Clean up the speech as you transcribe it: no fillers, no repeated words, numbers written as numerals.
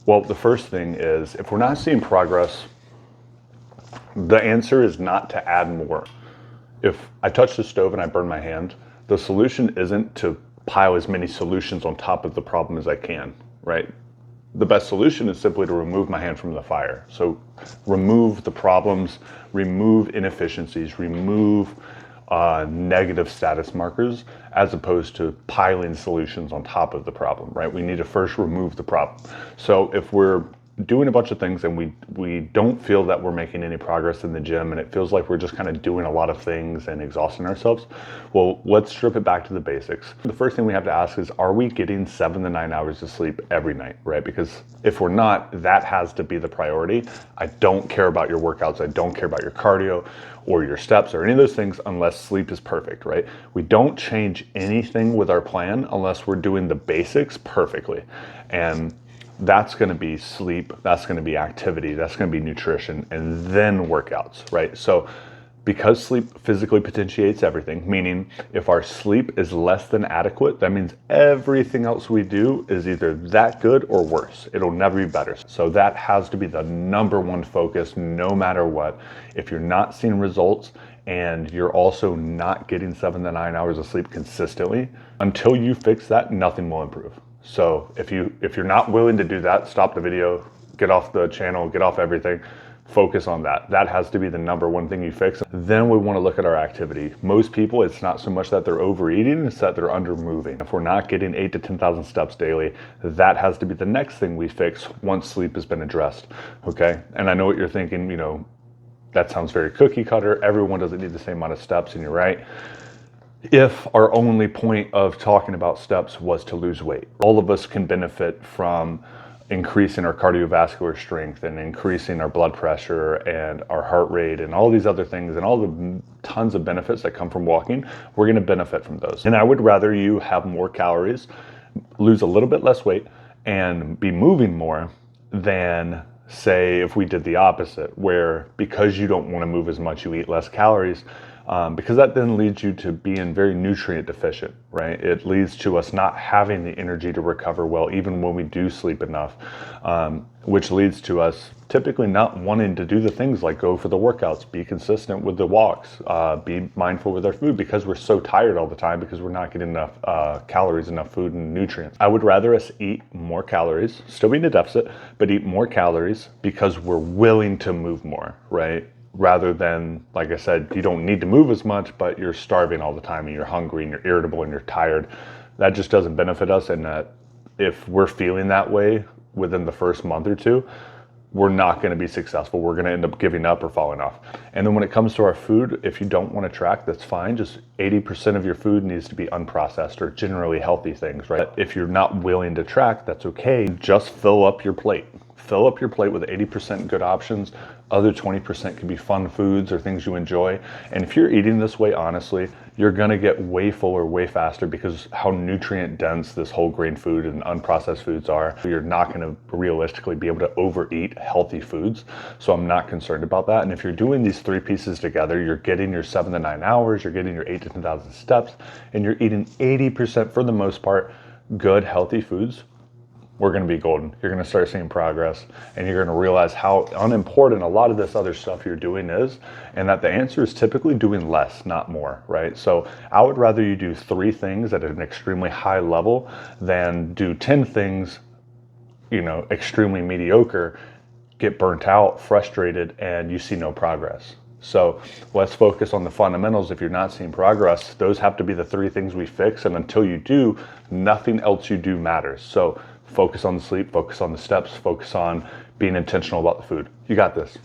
Well, the first thing is, if we're not seeing progress, the answer is not to add more. If I touch the stove and I burn my hand, the solution isn't to pile as many solutions on top of the problem as I can, right? The best solution is simply to remove my hand from the fire. So remove the problems, remove inefficiencies, remove negative status markers, as opposed to piling solutions on top of the problem, right? We need to first remove the problem. So if we're doing a bunch of things and we don't feel that we're making any progress in the gym, and it feels like we're just kind of doing a lot of things and exhausting ourselves, well, let's strip it back to the basics. The first thing we have to ask is, are we getting 7 to 9 hours of sleep every night, right? Because if we're not, that has to be the priority. I don't care about your workouts. I don't care about your cardio or your steps or any of those things unless sleep is perfect, right? We don't change anything with our plan unless we're doing the basics perfectly. And that's going to be sleep, that's going to be activity, that's going to be nutrition, and then workouts, right? So because sleep physically potentiates everything, meaning if our sleep is less than adequate, that means everything else we do is either that good or worse. It'll never be better. So that has to be the number one focus no matter what. If you're not seeing results and you're also not getting 7 to 9 hours of sleep consistently, until you fix that, nothing will improve. So if you're not willing to do that, stop the video, get off the channel, get off everything, focus on that. That has to be the number one thing you fix. Then we want to look at our activity. Most people, it's not so much that they're overeating, it's that they're under moving. If we're not getting 8 to 10,000 steps daily, that has to be the next thing we fix once sleep has been addressed, okay? And I know what you're thinking, that sounds very cookie cutter. Everyone doesn't need the same amount of steps, and you're right. If our only point of talking about steps was to lose weight, all of us can benefit from increasing our cardiovascular strength and increasing our blood pressure and our heart rate and all these other things and all the tons of benefits that come from walking. We're going to benefit from those. And I would rather you have more calories, lose a little bit less weight, and be moving more than, say, if we did the opposite, where because you don't want to move as much, you eat less calories. Because that then leads you to being very nutrient deficient, right? It leads to us not having the energy to recover well, even when we do sleep enough, which leads to us typically not wanting to do the things like go for the workouts, be consistent with the walks, be mindful with our food, because we're so tired all the time because we're not getting enough calories, enough food and nutrients. I would rather us eat more calories, still be in a deficit, but eat more calories because we're willing to move more, right? Rather than, like I said, you don't need to move as much, but you're starving all the time and you're hungry and you're irritable and you're tired. That just doesn't benefit us. And that if we're feeling that way within the first month or two, we're not going to be successful. We're going to end up giving up or falling off. And then when it comes to our food, if you don't want to track, that's fine. Just 80% of your food needs to be unprocessed or generally healthy things, right? If you're not willing to track, that's okay. Just fill up your plate. Fill up your plate with 80% good options. Other 20% can be fun foods or things you enjoy. And if you're eating this way, honestly, you're gonna get way fuller, way faster, because how nutrient dense this whole grain food and unprocessed foods are. You're not gonna realistically be able to overeat healthy foods. So I'm not concerned about that. And if you're doing these three pieces together, you're getting your 7 to 9 hours, you're getting your 8 to 10,000 steps, and you're eating 80%, for the most part, good, healthy foods. We're going to be golden. You're going to start seeing progress, and you're going to realize how unimportant a lot of this other stuff you're doing is, and that the answer is typically doing less, not more, right? So I would rather you do 3 things at an extremely high level than do 10 things, extremely mediocre, get burnt out, frustrated, and you see no progress. So let's focus on the fundamentals. If you're not seeing progress, those have to be the 3 things we fix, and until you do, nothing else you do matters. So focus on the sleep, focus on the steps, focus on being intentional about the food. You got this.